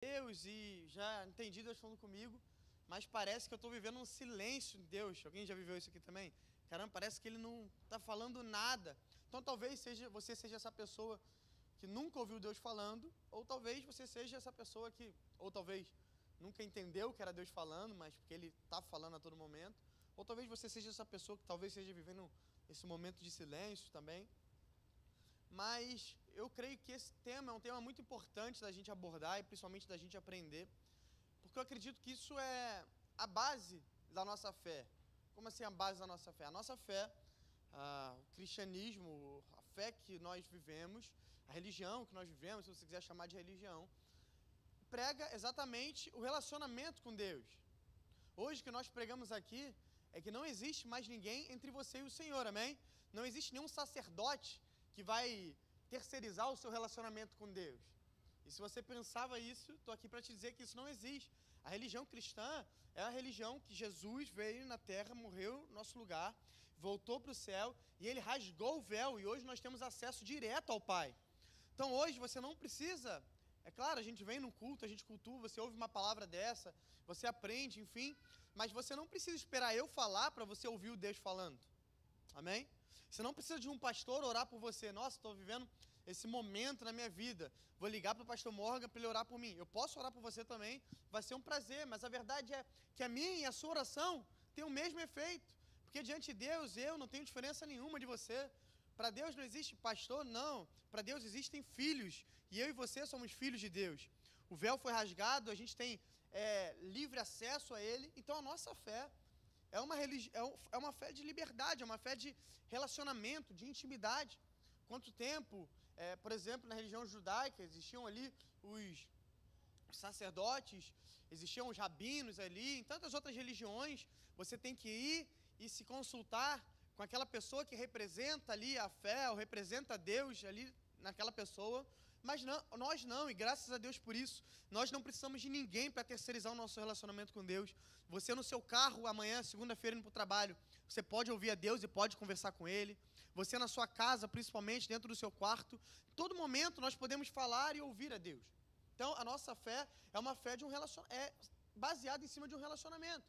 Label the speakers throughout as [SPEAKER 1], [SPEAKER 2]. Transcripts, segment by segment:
[SPEAKER 1] Deus e já entendi Deus falando comigo, mas parece que eu estou vivendo um silêncio em Deus. Alguém já viveu isso aqui também? Caramba, parece que ele não está falando nada. Então talvez você seja essa pessoa que nunca ouviu Deus falando, ou talvez você seja essa pessoa que, ou talvez nunca entendeu que era Deus falando, mas porque Ele está falando a todo momento, ou talvez você seja essa pessoa que talvez esteja vivendo esse momento de silêncio também. Mas eu creio que esse tema é um tema muito importante da gente abordar e principalmente da gente aprender, porque eu acredito que isso é a base da nossa fé. Como assim a base da nossa fé? A nossa fé, o cristianismo, a fé que nós vivemos, a religião que nós vivemos, se você quiser chamar de religião, prega exatamente o relacionamento com Deus. Hoje o que nós pregamos aqui é que não existe mais ninguém entre você e o Senhor, amém? Não existe nenhum sacerdote que vai terceirizar o seu relacionamento com Deus. E se você pensava isso, estou aqui para te dizer que isso não existe. A religião cristã é a religião que Jesus veio na terra, morreu no nosso lugar, voltou para o céu e ele rasgou o véu e hoje nós temos acesso direto ao Pai. Então hoje você não precisa, é claro, a gente vem num culto, a gente cultua, você ouve uma palavra dessa, você aprende, enfim, mas você não precisa esperar eu falar para você ouvir o Deus falando. Amém? Você não precisa de um pastor orar por você. Nossa, estou vivendo esse momento na minha vida. Vou ligar para o pastor Morgan para ele orar por mim. Eu posso orar por você também, vai ser um prazer, mas a verdade é que a minha e a sua oração tem o mesmo efeito. Porque diante de Deus, eu não tenho diferença nenhuma de você. Para Deus não existe pastor, não. Para Deus existem filhos. E eu e você somos filhos de Deus. O véu foi rasgado, a gente tem livre acesso a Ele. Então a nossa fé é uma fé de liberdade, é uma fé de relacionamento, de intimidade. Quanto tempo, por exemplo, na religião judaica, existiam ali os sacerdotes, existiam os rabinos ali, em tantas outras religiões, você tem que ir e se consultar com aquela pessoa que representa ali a fé, ou representa Deus ali naquela pessoa. Mas não, nós não, e graças a Deus por isso, nós não precisamos de ninguém para terceirizar o nosso relacionamento com Deus. Você no seu carro, amanhã, segunda-feira, indo para o trabalho, você pode ouvir a Deus e pode conversar com Ele. Você na sua casa, principalmente dentro do seu quarto, em todo momento nós podemos falar e ouvir a Deus. Então, a nossa fé é uma fé de baseada em cima de um relacionamento.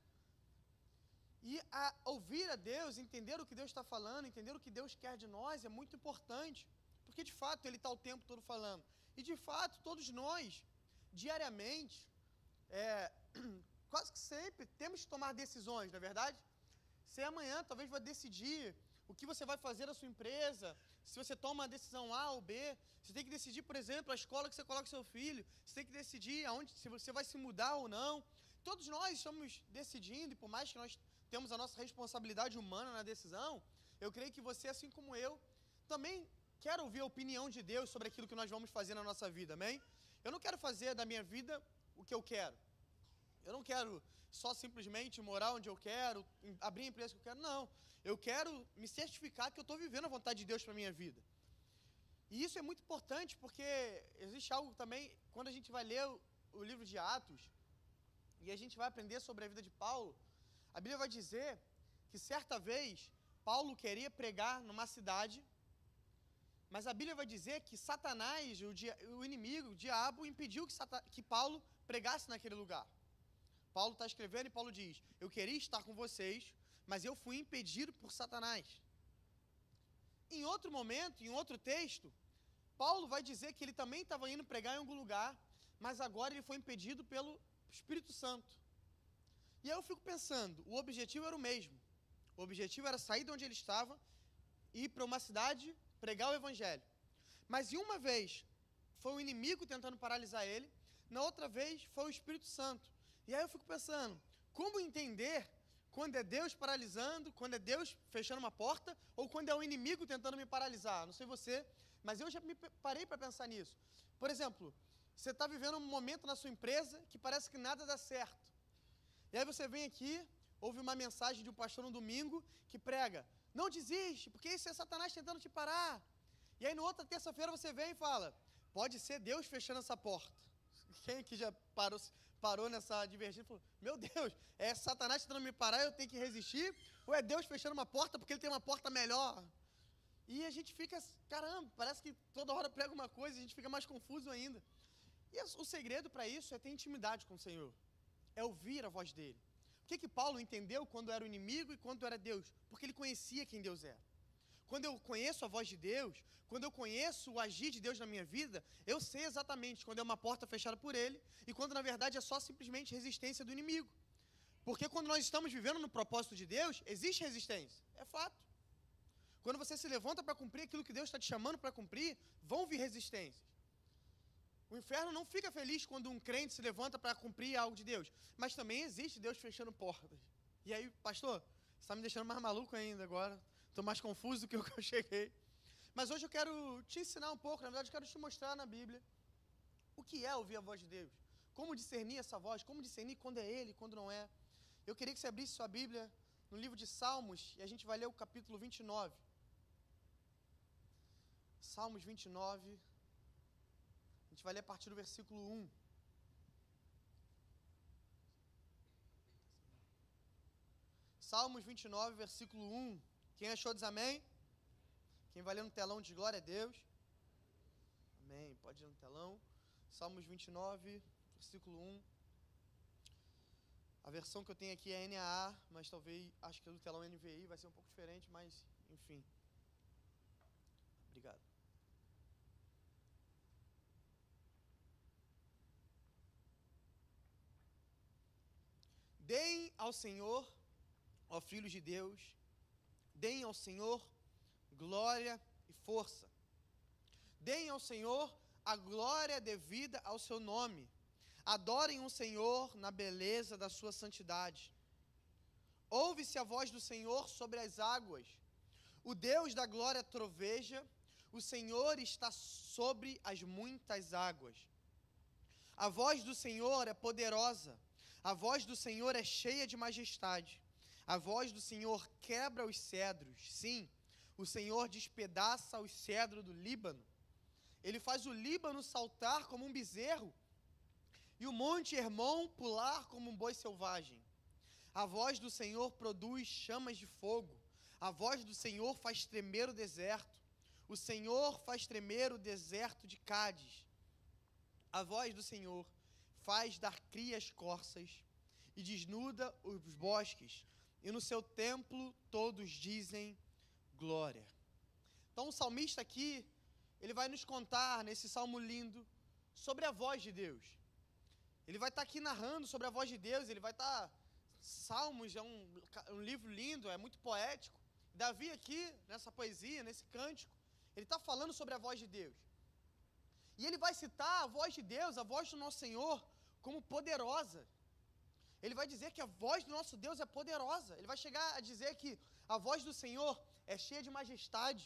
[SPEAKER 1] E ouvir a Deus, entender o que Deus está falando, entender o que Deus quer de nós é muito importante. Porque, de fato, Ele está o tempo todo falando. E, de fato, todos nós, diariamente, quase que sempre, temos que tomar decisões, não é verdade? Você amanhã talvez vai decidir o que você vai fazer na sua empresa, se você toma a decisão A ou B, você tem que decidir, por exemplo, a escola que você coloca seu filho, você tem que decidir se você vai se mudar ou não. Todos nós estamos decidindo, e por mais que nós temos a nossa responsabilidade humana na decisão, eu creio que você, assim como eu, também quer ouvir a opinião de Deus sobre aquilo que nós vamos fazer na nossa vida, amém? Eu não quero fazer da minha vida o que eu quero. Eu não quero só simplesmente morar onde eu quero, abrir a empresa que eu quero, não. Eu quero me certificar que eu estou vivendo a vontade de Deus para a minha vida. E isso é muito importante porque existe algo também, quando a gente vai ler o livro de Atos, e a gente vai aprender sobre a vida de Paulo, a Bíblia vai dizer que certa vez Paulo queria pregar numa cidade, mas a Bíblia vai dizer que Satanás, o inimigo, o diabo, impediu que Paulo pregasse naquele lugar. Paulo está escrevendo e Paulo diz, eu queria estar com vocês, mas eu fui impedido por Satanás. Em outro momento, em outro texto, Paulo vai dizer que ele também estava indo pregar em algum lugar, mas agora ele foi impedido pelo Espírito Santo. E aí eu fico pensando, o objetivo era o mesmo. O objetivo era sair de onde ele estava e ir para uma cidade pregar o evangelho. Mas em uma vez foi o inimigo tentando paralisar ele, na outra vez foi o Espírito Santo. E aí eu fico pensando, como entender quando é Deus paralisando, quando é Deus fechando uma porta, ou quando é o inimigo tentando me paralisar? Não sei você, mas eu já me parei para pensar nisso. Por exemplo, você está vivendo um momento na sua empresa que parece que nada dá certo. E aí você vem aqui, ouve uma mensagem de um pastor no domingo que prega, não desiste, porque isso é Satanás tentando te parar. E aí, na outra terça-feira, você vem e fala, pode ser Deus fechando essa porta. Quem aqui já parou nessa divergência e falou, meu Deus, é Satanás tentando me parar, eu tenho que resistir? Ou é Deus fechando uma porta porque Ele tem uma porta melhor? E a gente fica, caramba, parece que toda hora prega uma coisa e a gente fica mais confuso ainda. E o segredo para isso é ter intimidade com o Senhor, é ouvir a voz dele. Por que Paulo entendeu quando era o inimigo e quando era Deus? Porque ele conhecia quem Deus era. Quando eu conheço a voz de Deus, quando eu conheço o agir de Deus na minha vida, eu sei exatamente quando é uma porta fechada por ele e quando na verdade é só simplesmente resistência do inimigo. Porque quando nós estamos vivendo no propósito de Deus, existe resistência, é fato. Quando você se levanta para cumprir aquilo que Deus está te chamando para cumprir, vão vir resistências. O inferno não fica feliz quando um crente se levanta para cumprir algo de Deus, mas também existe Deus fechando portas. E aí, pastor, você está me deixando mais maluco ainda agora, estou mais confuso do que eu cheguei. Mas hoje eu quero te ensinar um pouco, na verdade eu quero te mostrar na Bíblia o que é ouvir a voz de Deus, como discernir essa voz, como discernir quando é Ele e quando não é. Eu queria que você abrisse sua Bíblia no livro de Salmos e a gente vai ler o capítulo 29. Salmos 29, a gente vai ler a partir do versículo 1. Salmos 29, versículo 1. Quem achou diz amém? Quem vai ler no telão diz glória a Deus. Amém, pode ir no telão. Salmos 29, versículo 1. A versão que eu tenho aqui é NAA, mas talvez, acho que a do telão NVI vai ser um pouco diferente, mas enfim. Obrigado. Deem ao Senhor, ó filhos de Deus, deem ao Senhor glória e força. Deem ao Senhor a glória devida ao seu nome. Adorem o Senhor na beleza da sua santidade. Ouve-se a voz do Senhor sobre as águas. O Deus da glória troveja. O Senhor está sobre as muitas águas. A voz do Senhor é poderosa. A voz do Senhor é cheia de majestade. A voz do Senhor quebra os cedros. Sim, o Senhor despedaça os cedros do Líbano. Ele faz o Líbano saltar como um bezerro e o monte Hermon pular como um boi selvagem. A voz do Senhor produz chamas de fogo. A voz do Senhor faz tremer o deserto. O Senhor faz tremer o deserto de Cádiz. A voz do Senhor faz dar crias corças e desnuda os bosques, e no seu templo todos dizem glória. Então o salmista aqui, ele vai nos contar nesse salmo lindo sobre a voz de Deus. Ele vai estar aqui narrando sobre a voz de Deus, ele vai estar... Salmos é um livro lindo, é muito poético. Davi aqui, nessa poesia, nesse cântico, ele está falando sobre a voz de Deus. E ele vai citar a voz de Deus, a voz do nosso Senhor, como poderosa. Ele vai dizer que a voz do nosso Deus é poderosa. Ele vai chegar a dizer que a voz do Senhor é cheia de majestade.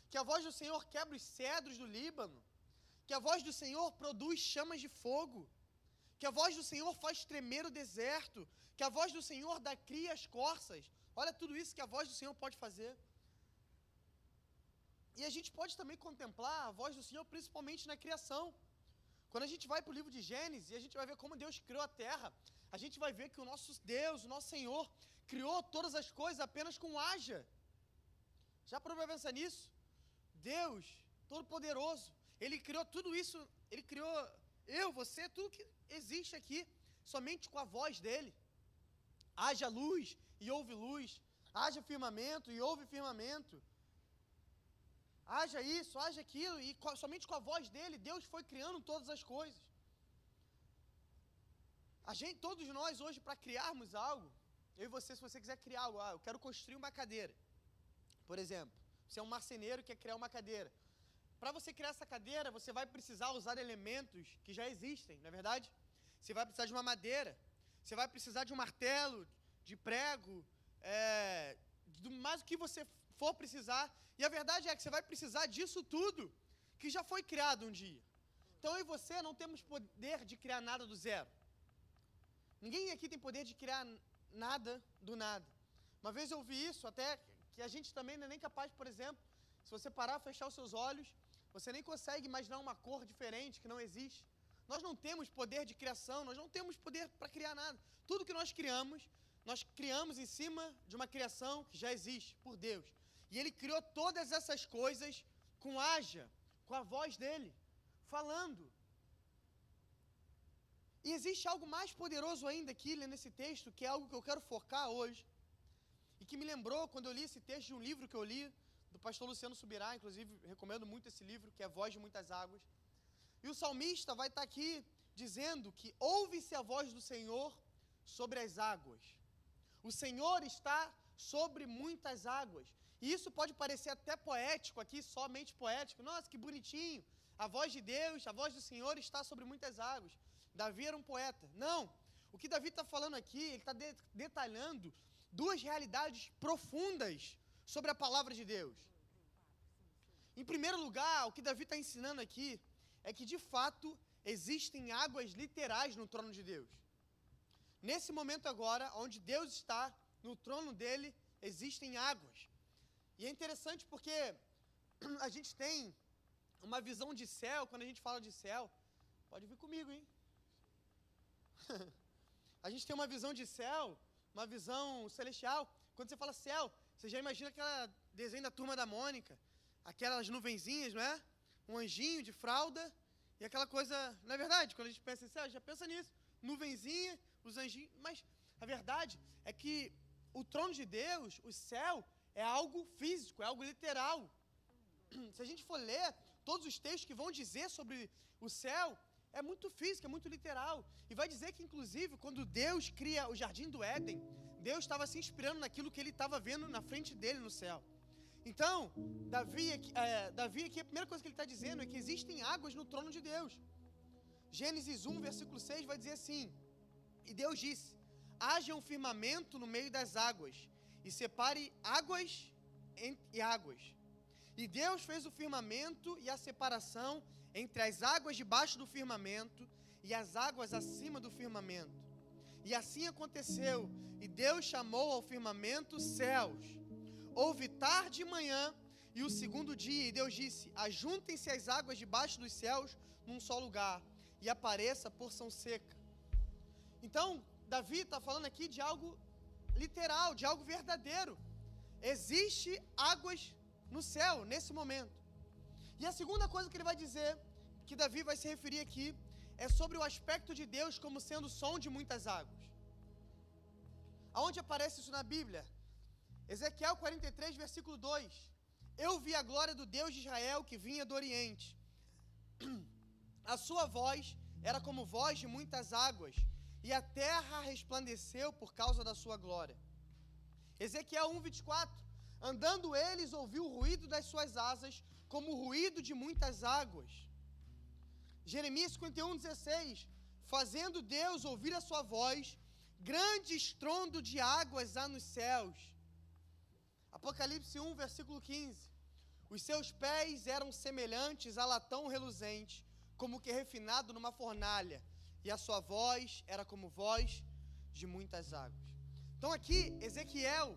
[SPEAKER 1] Que a voz do Senhor quebra os cedros do Líbano. Que a voz do Senhor produz chamas de fogo. Que a voz do Senhor faz tremer o deserto. Que a voz do Senhor dá cria às corças. Olha tudo isso que a voz do Senhor pode fazer. E a gente pode também contemplar a voz do Senhor principalmente na criação. Quando a gente vai para o livro de Gênesis, a gente vai ver como Deus criou a terra. A gente vai ver que o nosso Deus, o nosso Senhor, criou todas as coisas apenas com haja. Já parou para pensar nisso? Deus, Todo-Poderoso, Ele criou tudo isso, Ele criou eu, você, tudo que existe aqui, somente com a voz dEle. Haja luz e houve luz. Haja firmamento e houve firmamento. Haja isso, haja aquilo, e somente com a voz dele, Deus foi criando todas as coisas. Todos nós hoje, para criarmos algo, eu e você, se você quiser criar algo, eu quero construir uma cadeira, por exemplo, você é um marceneiro que quer criar uma cadeira. Para você criar essa cadeira, você vai precisar usar elementos que já existem, não é verdade? Você vai precisar de uma madeira, você vai precisar de um martelo, de prego, mais o que você for precisar. E a verdade é que você vai precisar disso tudo que já foi criado um dia. Então eu e você não temos poder de criar nada do zero. Ninguém aqui tem poder de criar nada do nada. Uma vez eu ouvi isso, até que a gente também não é nem capaz, por exemplo, se você parar, fechar os seus olhos, você nem consegue imaginar uma cor diferente que não existe. Nós não temos poder de criação, nós não temos poder para criar nada. Tudo que nós criamos em cima de uma criação que já existe, por Deus. E Ele criou todas essas coisas com haja, com a voz dEle, falando. E existe algo mais poderoso ainda aqui nesse texto, que é algo que eu quero focar hoje, e que me lembrou quando eu li esse texto de um livro que eu li, do pastor Luciano Subirá, inclusive recomendo muito esse livro, que é Voz de Muitas Águas. E o salmista vai estar aqui dizendo que ouve-se a voz do Senhor sobre as águas. O Senhor está sobre muitas águas. E isso pode parecer até poético aqui, somente poético. Nossa, que bonitinho. A voz de Deus, a voz do Senhor está sobre muitas águas. Davi era um poeta. Não. O que Davi está falando aqui, ele está detalhando duas realidades profundas sobre a palavra de Deus. Em primeiro lugar, o que Davi está ensinando aqui é que, de fato, existem águas literais no trono de Deus. Nesse momento agora, onde Deus está, no trono dele, existem águas. E é interessante porque a gente tem uma visão de céu, quando a gente fala de céu, pode vir comigo, hein? A gente tem uma visão de céu, uma visão celestial. Quando você fala céu, você já imagina aquele desenho da Turma da Mônica, aquelas nuvenzinhas, não é? Um anjinho de fralda e aquela coisa, não é verdade? Quando a gente pensa em céu, já pensa nisso, nuvenzinha, os anjinhos, mas a verdade é que o trono de Deus, o céu, é algo físico, é algo literal. Se a gente for ler todos os textos que vão dizer sobre o céu, é muito físico, é muito literal. E vai dizer que, inclusive, quando Deus cria o Jardim do Éden, Deus estava se inspirando naquilo que ele estava vendo na frente dele no céu. Então, Davi aqui, a primeira coisa que ele está dizendo é que existem águas no trono de Deus. Gênesis 1, versículo 6 vai dizer assim: e Deus disse, haja um firmamento no meio das águas, e separe águas e águas. E Deus fez o firmamento e a separação entre as águas debaixo do firmamento e as águas acima do firmamento. E assim aconteceu, e Deus chamou ao firmamento céus. Houve tarde e manhã, e o segundo dia, e Deus disse, ajuntem-se as águas debaixo dos céus num só lugar, e apareça a porção seca. Então, Davi está falando aqui de algo literal, de algo verdadeiro. Existe águas no céu, nesse momento. E a segunda coisa que ele vai dizer, que Davi vai se referir aqui, é sobre o aspecto de Deus como sendo som de muitas águas. Aonde aparece isso na Bíblia? Ezequiel 43, versículo 2. Eu vi a glória do Deus de Israel que vinha do Oriente. A sua voz era como voz de muitas águas, e a terra resplandeceu por causa da sua glória. Ezequiel 1, 24. Andando eles, ouviu o ruído das suas asas, como o ruído de muitas águas. Jeremias 51, 16. Fazendo Deus ouvir a sua voz, grande estrondo de águas há nos céus. Apocalipse 1, versículo 15. Os seus pés eram semelhantes a latão reluzente, como que refinado numa fornalha, e a sua voz era como voz de muitas águas. Então aqui, Ezequiel,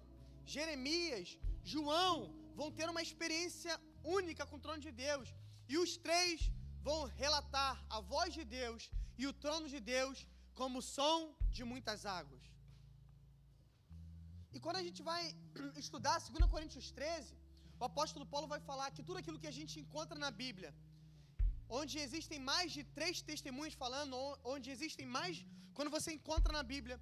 [SPEAKER 1] Jeremias, João vão ter uma experiência única com o trono de Deus. E os três vão relatar a voz de Deus e o trono de Deus como som de muitas águas. E quando a gente vai estudar 2 Coríntios 13, o apóstolo Paulo vai falar que tudo aquilo que a gente encontra na Bíblia, onde existem mais de 3 testemunhas falando, onde existem mais, quando você encontra na Bíblia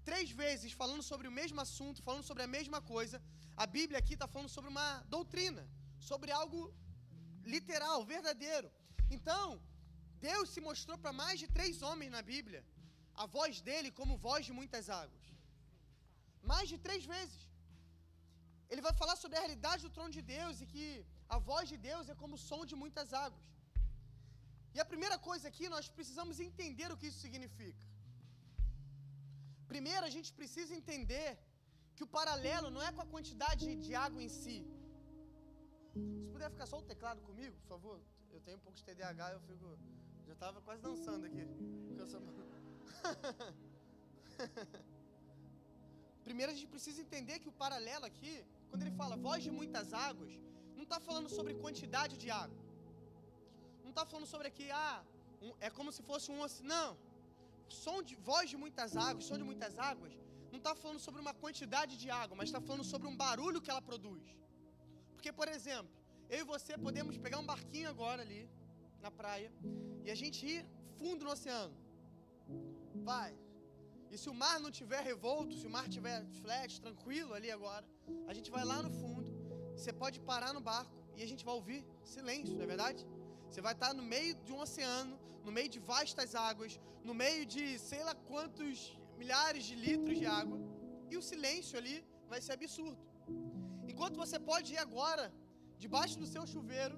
[SPEAKER 1] 3 vezes falando sobre o mesmo assunto, falando sobre a mesma coisa, a Bíblia aqui está falando sobre uma doutrina, sobre algo literal, verdadeiro. Então, Deus se mostrou para mais de 3 homens na Bíblia, a voz dele como voz de muitas águas. Mais de 3 vezes. Ele vai falar sobre a realidade do trono de Deus e que a voz de Deus é como o som de muitas águas. E a primeira coisa aqui, nós precisamos entender o que isso significa. Primeiro, a gente precisa entender que o paralelo não é com a quantidade de água em si. Se puder ficar só o teclado comigo, por favor. Eu tenho um pouco de TDAH, eu fico... Já estava quase dançando aqui. Primeiro, a gente precisa entender que o paralelo aqui, quando ele fala voz de muitas águas, não está falando sobre quantidade de água. Não está falando sobre aqui, é como se fosse um oceano. Não. Voz de muitas águas, som de muitas águas, não está falando sobre uma quantidade de água, mas está falando sobre um barulho que ela produz. Porque, por exemplo, eu e você podemos pegar um barquinho agora ali, na praia, e a gente ir fundo no oceano. vai. E se o mar não tiver revolto, se o mar tiver flat, tranquilo ali agora, a gente vai lá no fundo, você pode parar no barco e a gente vai ouvir silêncio, não é verdade? Você vai estar no meio de um oceano, no meio de vastas águas, no meio de sei lá quantos milhares de litros de água, e o silêncio ali vai ser absurdo. Enquanto você pode ir agora, debaixo do seu chuveiro,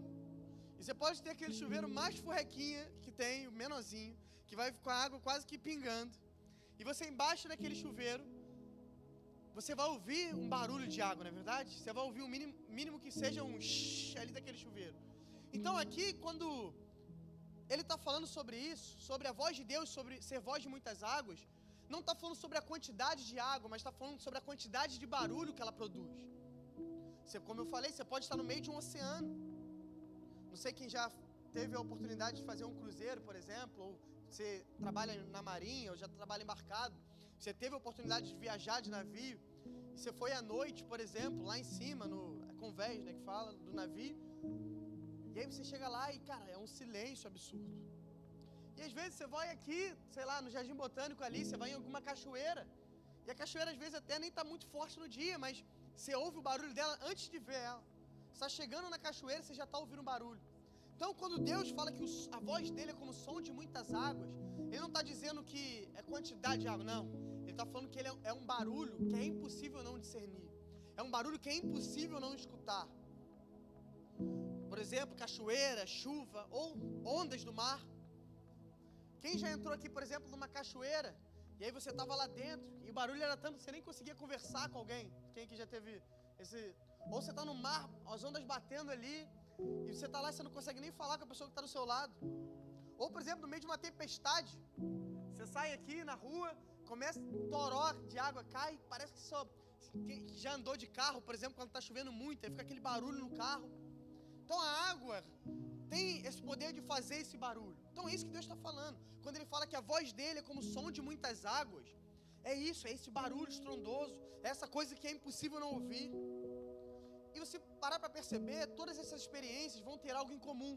[SPEAKER 1] e você pode ter aquele chuveiro mais furrequinha que tem, o menorzinho, que vai com a água quase que pingando, e você embaixo daquele chuveiro, você vai ouvir um barulho de água, não é verdade? Você vai ouvir o mínimo que seja um shhh ali daquele chuveiro. Então aqui, quando ele está falando sobre isso, sobre a voz de Deus, sobre ser voz de muitas águas, não está falando sobre a quantidade de água, mas está falando sobre a quantidade de barulho que ela produz. Você, como eu falei, você pode estar no meio de um oceano. Não sei quem já teve a oportunidade de fazer um cruzeiro, por exemplo, ou você trabalha na marinha, ou já trabalha embarcado, você teve a oportunidade de viajar de navio, você foi à noite, por exemplo, lá em cima, no convés, né, que fala, do navio, e aí você chega lá e, cara, é um silêncio absurdo. E às vezes você vai aqui, sei lá, no Jardim Botânico ali, você vai em alguma cachoeira, e a cachoeira às vezes até nem está muito forte no dia, mas você ouve o barulho dela antes de ver ela. Você está chegando na cachoeira, você já está ouvindo o barulho. Então, quando Deus fala que a voz dele é como o som de muitas águas, ele não está dizendo que é quantidade de água, não. Ele está falando que ele é um barulho que é impossível não discernir. É um barulho que é impossível não escutar. Por exemplo, cachoeira, chuva ou ondas do mar. Quem já entrou aqui, por exemplo, numa cachoeira, e aí você estava lá dentro, e o barulho era tanto que você nem conseguia conversar com alguém. Quem aqui já teve esse... Ou você está no mar, as ondas batendo ali, e você está lá e você não consegue nem falar com a pessoa que está do seu lado. Ou, por exemplo, no meio de uma tempestade, você sai aqui na rua, começa um toró de água, cai, parece que só... Quem já andou de carro, por exemplo, quando está chovendo muito, aí fica aquele barulho no carro. Então a água tem esse poder de fazer esse barulho. Então é isso que Deus está falando. Quando ele fala que a voz dele é como o som de muitas águas, é isso, é esse barulho estrondoso, é essa coisa que é impossível não ouvir. E você parar para perceber, todas essas experiências vão ter algo em comum.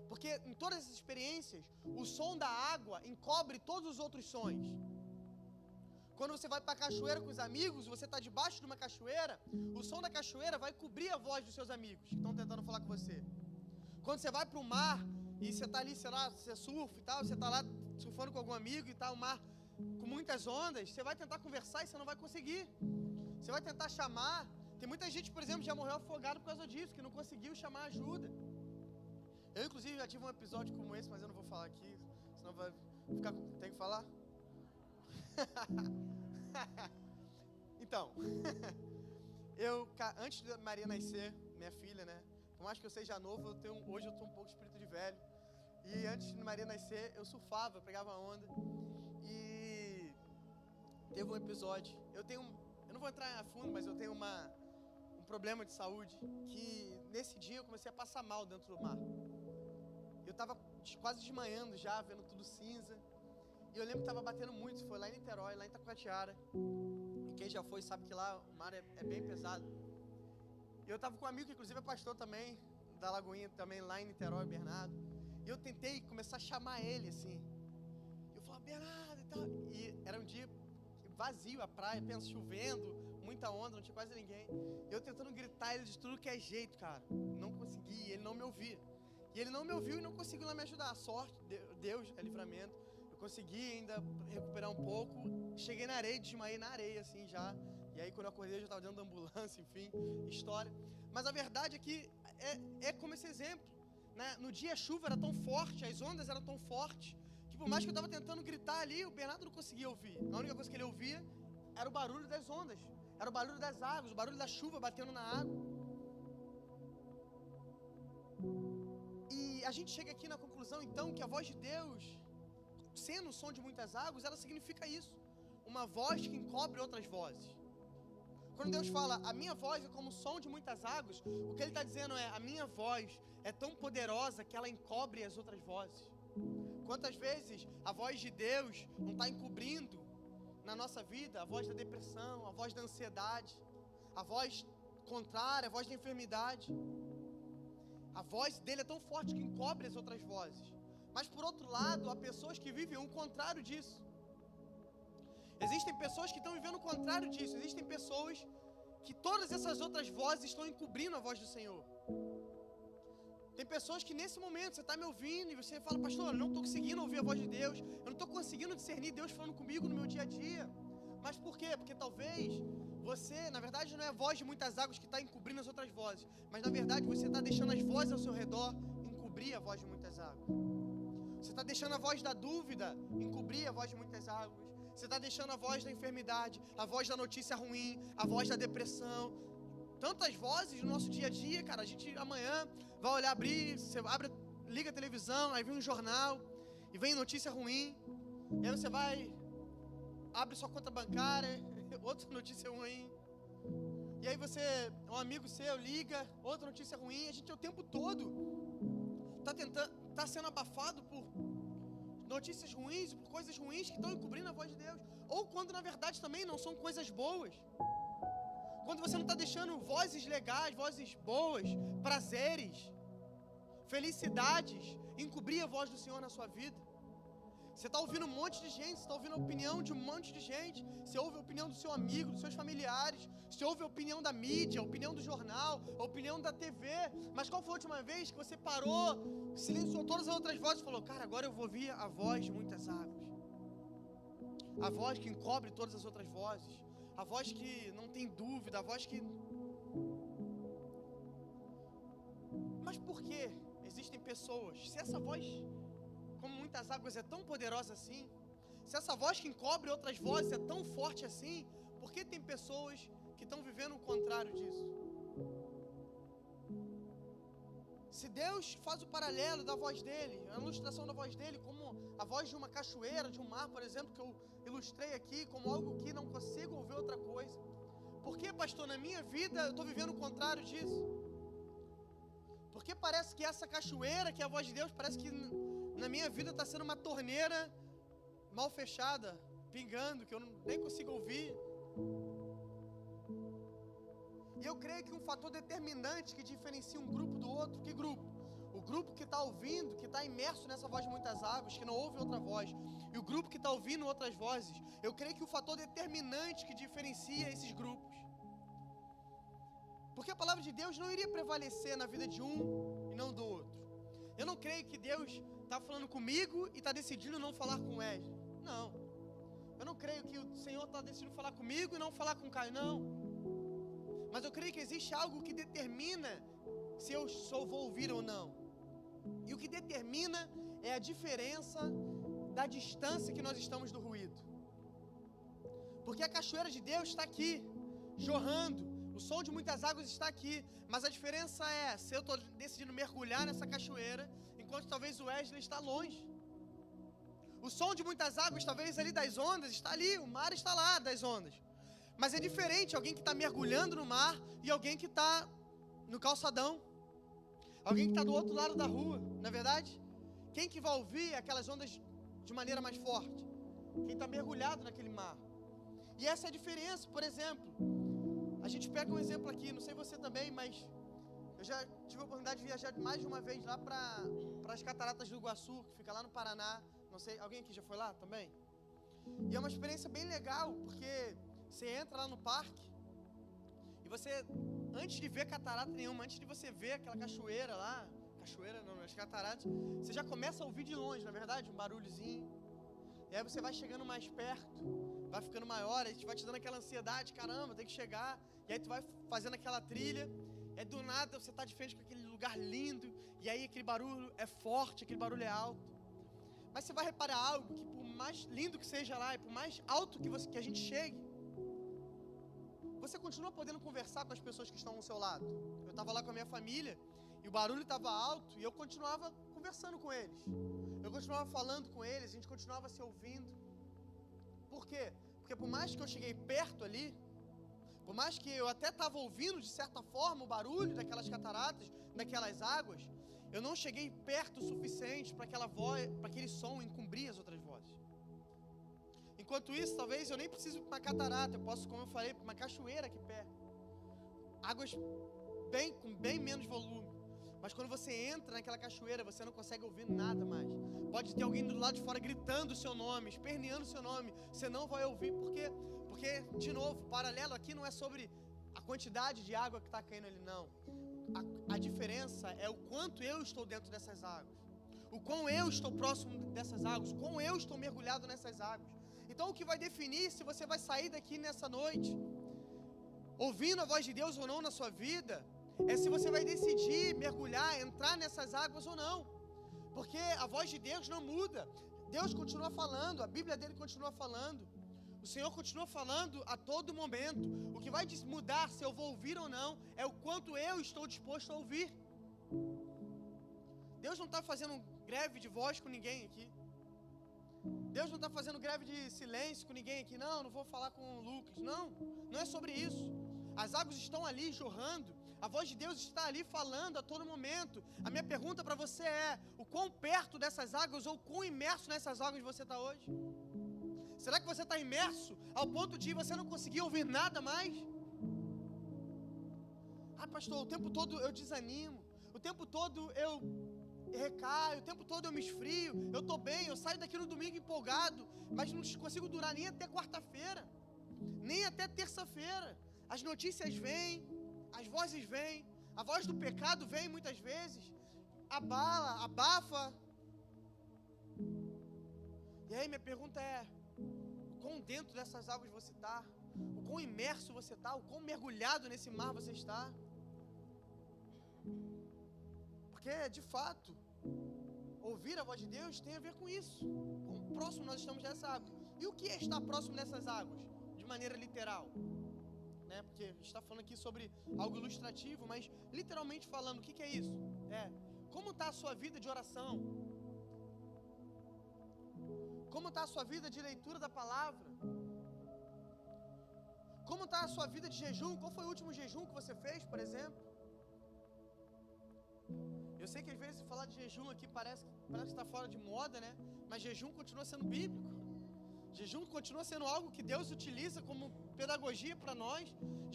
[SPEAKER 1] Porque em todas essas experiências, o som da água encobre todos os outros sons. Quando você vai para a cachoeira com os amigos, você está debaixo de uma cachoeira, o som da cachoeira vai cobrir a voz dos seus amigos que estão tentando falar com você. Quando você vai para o mar e você está ali, sei lá, você surfa e tal, você está lá surfando com algum amigo e tal, o mar com muitas ondas, você vai tentar conversar e você não vai conseguir. Você vai tentar chamar. Tem muita gente, por exemplo, já morreu afogado por causa disso, que não conseguiu chamar ajuda. Eu, inclusive, já tive um episódio como esse, mas eu não vou falar aqui, senão vai ficar... Tem que falar? Então, antes da Maria nascer, minha filha, né? Por mais que eu seja novo, hoje eu tô um pouco espírito de velho. E antes de Maria nascer, eu surfava, eu pegava onda. E teve um episódio. Eu não vou entrar a fundo, mas eu tenho um problema de saúde que nesse dia eu comecei a passar mal dentro do mar. Eu tava quase desmanhando já, vendo tudo cinza. E eu lembro que estava batendo muito, foi lá em Niterói, lá em Itacoatiara. E quem já foi sabe que lá o mar é bem pesado. E eu estava com um amigo que inclusive é pastor também, da Lagoinha também, lá em Niterói, Bernardo. E eu tentei começar a chamar ele, assim. Eu falava, Bernardo e tal. E era um dia vazio a praia, pensa, chovendo, muita onda, não tinha quase ninguém. Eu tentando gritar ele de tudo que é jeito, cara. Não consegui, ele não me ouvia. E ele não me ouviu e não conseguiu lá me ajudar. Sorte, Deus, é livramento. Consegui ainda recuperar um pouco. Cheguei na areia, desmaiei na areia, assim, já. E aí, quando eu acordei, eu já estava dentro da ambulância, enfim, história. Mas a verdade é que é como esse exemplo, né? No dia a chuva era tão forte, as ondas eram tão fortes, que por mais que eu estava tentando gritar ali, o Bernardo não conseguia ouvir. A única coisa que ele ouvia era o barulho das ondas, era o barulho das águas, o barulho da chuva batendo na água. E a gente chega aqui na conclusão, então, que a voz de Deus, sendo o som de muitas águas, ela significa isso. Uma voz que encobre outras vozes. Quando Deus fala, a minha voz é como o som de muitas águas, o que Ele está dizendo é, a minha voz é tão poderosa que ela encobre as outras vozes. Quantas vezes a voz de Deus não está encobrindo na nossa vida a voz da depressão, a voz da ansiedade, a voz contrária, a voz da enfermidade. A voz dele é tão forte que encobre as outras vozes. Mas por outro lado, há pessoas que vivem o contrário disso. Existem pessoas que estão vivendo o contrário disso. Existem pessoas que todas essas outras vozes estão encobrindo a voz do Senhor. Tem pessoas que nesse momento você está me ouvindo e você fala, pastor, eu não estou conseguindo ouvir a voz de Deus, eu não estou conseguindo discernir Deus falando comigo no meu dia a dia. Mas por quê? Porque talvez você, na verdade, não é a voz de muitas águas que está encobrindo as outras vozes, mas na verdade você está deixando as vozes ao seu redor encobrir a voz de muitas águas. Você está deixando a voz da dúvida encobrir a voz de muitas águas. Você está deixando a voz da enfermidade, a voz da notícia ruim, a voz da depressão. Tantas vozes no nosso dia a dia, cara. A gente amanhã vai olhar, você liga a televisão, aí vem um jornal e vem notícia ruim. E aí você vai, abre sua conta bancária, outra notícia ruim. E aí você, um amigo seu liga, outra notícia ruim. A gente o tempo todo está sendo abafado por notícias ruins e por coisas ruins que estão encobrindo a voz de Deus. Ou quando na verdade também não são coisas boas. Quando você não está deixando vozes legais, vozes boas, prazeres, felicidades, encobrir a voz do Senhor na sua vida. Você está ouvindo um monte de gente, você está ouvindo a opinião de um monte de gente. Você ouve a opinião do seu amigo, dos seus familiares. Você ouve a opinião da mídia, a opinião do jornal, a opinião da TV. Mas qual foi a última vez que você parou, silenciou todas as outras vozes e falou, cara, agora eu vou ouvir a voz de muitas águas. A voz que encobre todas as outras vozes. A voz que não tem dúvida, a voz que... Mas por que existem pessoas? Se essa voz, como muitas águas, é tão poderosa assim, se essa voz que encobre outras vozes é tão forte assim, por que tem pessoas que estão vivendo o contrário disso? Se Deus faz o paralelo da voz dele, a ilustração da voz dele, como a voz de uma cachoeira, de um mar, por exemplo, que eu ilustrei aqui, como algo que não consigo ouvir outra coisa. Por que, pastor, na minha vida eu estou vivendo o contrário disso? Porque parece que essa cachoeira, que é a voz de Deus, parece que na minha vida está sendo uma torneira mal fechada, pingando, que eu nem consigo ouvir. E eu creio que um fator determinante que diferencia um grupo do outro, que grupo? O grupo que está ouvindo, que está imerso nessa voz de muitas águas, que não ouve outra voz. E o grupo que está ouvindo outras vozes. Eu creio que o fator determinante que diferencia esses grupos. Porque a palavra de Deus não iria prevalecer na vida de um e não do outro. Eu não creio que Deus está falando comigo e está decidindo não falar com o Wesley. Não. Eu não creio que o Senhor está decidindo falar comigo e não falar com o Caio, não. Mas eu creio que existe algo que determina se eu só vou ouvir ou não. E o que determina é a diferença da distância que nós estamos do ruído. Porque a cachoeira de Deus está aqui, jorrando. O som de muitas águas está aqui. Mas a diferença é se eu estou decidindo mergulhar nessa cachoeira, enquanto talvez o Wesley está longe. O som de muitas águas, talvez ali das ondas, está ali. O mar está lá das ondas. Mas é diferente alguém que está mergulhando no mar e alguém que está no calçadão. Alguém que está do outro lado da rua, não é verdade? Quem que vai ouvir aquelas ondas de maneira mais forte? Quem está mergulhado naquele mar. E essa é a diferença. Por exemplo, a gente pega um exemplo aqui, não sei você também, mas eu já tive a oportunidade de viajar mais de uma vez lá para as Cataratas do Iguaçu, que fica lá no Paraná. Não sei, alguém aqui já foi lá também? E é uma experiência bem legal, porque você entra lá no parque e você, antes de ver catarata nenhuma, antes de você ver aquela cachoeira lá, cachoeira não, as cataratas, você já começa a ouvir de longe, na verdade, um barulhozinho. E aí você vai chegando mais perto, vai ficando maior, aí vai te dando aquela ansiedade, caramba, tem que chegar. E aí tu vai fazendo aquela trilha, é do nada você está de frente com aquele lugar lindo, e aí aquele barulho é forte, aquele barulho é alto. Mas você vai reparar algo, que por mais lindo que seja lá, e por mais alto que a gente chegue, você continua podendo conversar com as pessoas que estão ao seu lado. Eu estava lá com a minha família, e o barulho estava alto, e eu continuava conversando com eles. Eu continuava falando com eles, a gente continuava se ouvindo. Por quê? Porque por mais que eu cheguei perto ali, por mais que eu até estava ouvindo de certa forma o barulho daquelas cataratas, daquelas águas, eu não cheguei perto o suficiente para aquela voz, para aquele som encobrir as outras vozes. Enquanto isso, talvez eu nem preciso para uma catarata, eu posso, como eu falei, para uma cachoeira aqui perto. Águas com bem menos volume. Mas quando você entra naquela cachoeira, você não consegue ouvir nada mais. Pode ter alguém do lado de fora gritando o seu nome, esperneando o seu nome. Você não vai ouvir. Por quê? Porque, de novo, paralelo aqui não é sobre a quantidade de água que está caindo ali, não. A diferença é o quanto eu estou dentro dessas águas. O quão eu estou próximo dessas águas. O quão eu estou mergulhado nessas águas. Então, o que vai definir se você vai sair daqui nessa noite, ouvindo a voz de Deus ou não na sua vida, é se você vai decidir mergulhar, entrar nessas águas ou não. Porque a voz de Deus não muda. Deus continua falando, a Bíblia dele continua falando. O Senhor continua falando a todo momento. O que vai mudar se eu vou ouvir ou não é o quanto eu estou disposto a ouvir. Deus não está fazendo greve de voz com ninguém aqui. Deus não está fazendo greve de silêncio com ninguém aqui. Não vou falar com o Lucas. Não é sobre isso. As águas estão ali jorrando. A voz de Deus está ali falando a todo momento. A minha pergunta para você é: o quão perto dessas águas ou quão imerso nessas águas você está hoje? Será que você está imerso ao ponto de você não conseguir ouvir nada mais? Pastor, o tempo todo eu desanimo. O tempo todo eu recaio. O tempo todo eu me esfrio. Eu estou bem, eu saio daqui no domingo empolgado, mas não consigo durar nem até quarta-feira, nem até terça-feira. As notícias vêm, as vozes vêm, a voz do pecado vem muitas vezes, abala, abafa. E aí minha pergunta é: o quão dentro dessas águas você está? O quão imerso você está? O quão mergulhado nesse mar você está? Porque, de fato, ouvir a voz de Deus tem a ver com isso. Quão próximo nós estamos dessa água. E o que é estar próximo dessas águas? De maneira literal. Porque a gente está falando aqui sobre algo ilustrativo, mas literalmente falando, o que é isso? Como está a sua vida de oração? Como está a sua vida de leitura da palavra? Como está a sua vida de jejum? Qual foi o último jejum que você fez, por exemplo? Eu sei que às vezes falar de jejum aqui parece que está fora de moda, né? Mas jejum continua sendo bíblico. Jejum continua sendo algo que Deus utiliza como pedagogia para nós.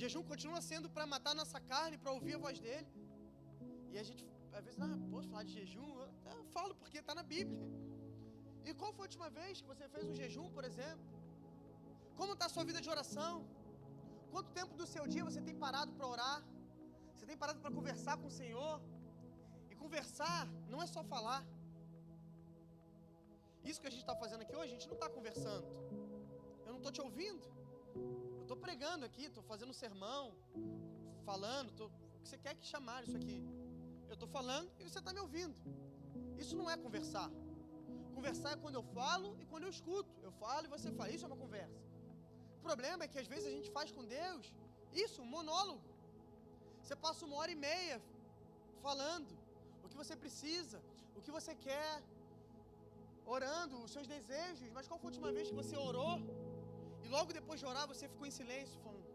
[SPEAKER 1] Jejum continua sendo para matar nossa carne, para ouvir a voz dele. E a gente, às vezes, posso falar de jejum? Eu falo porque está na Bíblia. E qual foi a última vez que você fez um jejum, por exemplo? Como está a sua vida de oração? Quanto tempo do seu dia você tem parado para orar? Você tem parado para conversar com o Senhor? E conversar não é só falar. Isso que a gente está fazendo aqui hoje, a gente não está conversando. Eu não estou te ouvindo. Eu estou pregando aqui, estou fazendo um sermão, falando, o que você quer que chamar isso aqui. Eu estou falando e você está me ouvindo. Isso não é conversar. Conversar é quando eu falo e quando eu escuto. Eu falo e você fala. Isso é uma conversa. O problema é que às vezes a gente faz com Deus isso, um monólogo. Você passa 1h30 falando o que você precisa, o que você quer, orando os seus desejos. Mas qual foi a última vez que você orou e logo depois de orar você ficou em silêncio falando: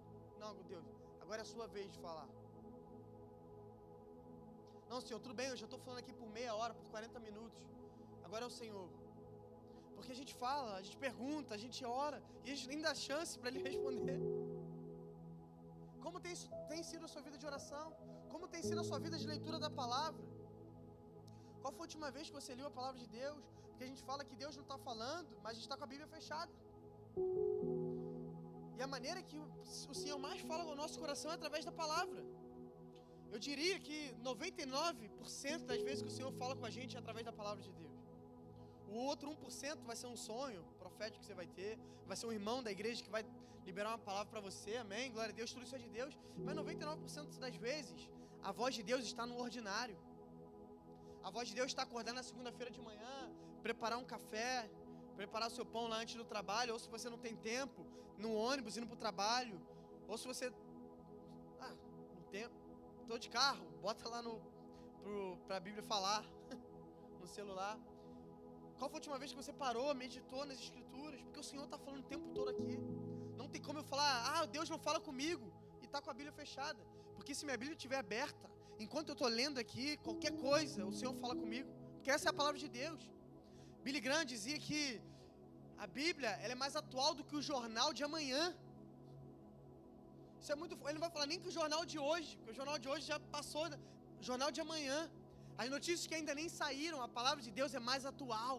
[SPEAKER 1] não, Deus, agora é a sua vez de falar. Não, Senhor, tudo bem, eu já estou falando aqui por meia hora, por 40 minutos. Agora é o Senhor. Porque a gente fala, a gente pergunta, a gente ora e a gente nem dá chance para Ele responder. Como tem sido a sua vida de oração? Como tem sido a sua vida de leitura da palavra? Qual foi a última vez que você leu a palavra de Deus? Porque a gente fala que Deus não está falando, mas a gente está com a Bíblia fechada. E a maneira que o Senhor mais fala ao nosso coração é através da palavra. Eu diria que 99% das vezes que o Senhor fala com a gente é através da palavra de Deus. O outro 1% vai ser um sonho profético que você vai ter, vai ser um irmão da igreja que vai liberar uma palavra para você, amém? Glória a Deus, tudo isso é de Deus. Mas 99% das vezes, a voz de Deus está no ordinário. A voz de Deus está acordando na segunda-feira de manhã, preparar um café, preparar o seu pão lá antes do trabalho, ou se você não tem tempo, no ônibus indo para o trabalho, ou se você, não tem, estou de carro, bota lá para a Bíblia falar, no celular. Qual foi a última vez que você parou, meditou nas escrituras? Porque o Senhor está falando o tempo todo aqui. Não tem como eu falar, Deus não fala comigo, e está com a Bíblia fechada. Porque se minha Bíblia estiver aberta, enquanto eu estou lendo aqui, qualquer coisa, o Senhor fala comigo. Porque essa é a palavra de Deus. Billy Graham dizia que a Bíblia ela é mais atual do que o jornal de amanhã. Isso é muito. Ele não vai falar nem que o jornal de hoje, porque o jornal de hoje já passou, o jornal de amanhã. As notícias que ainda nem saíram, a palavra de Deus é mais atual.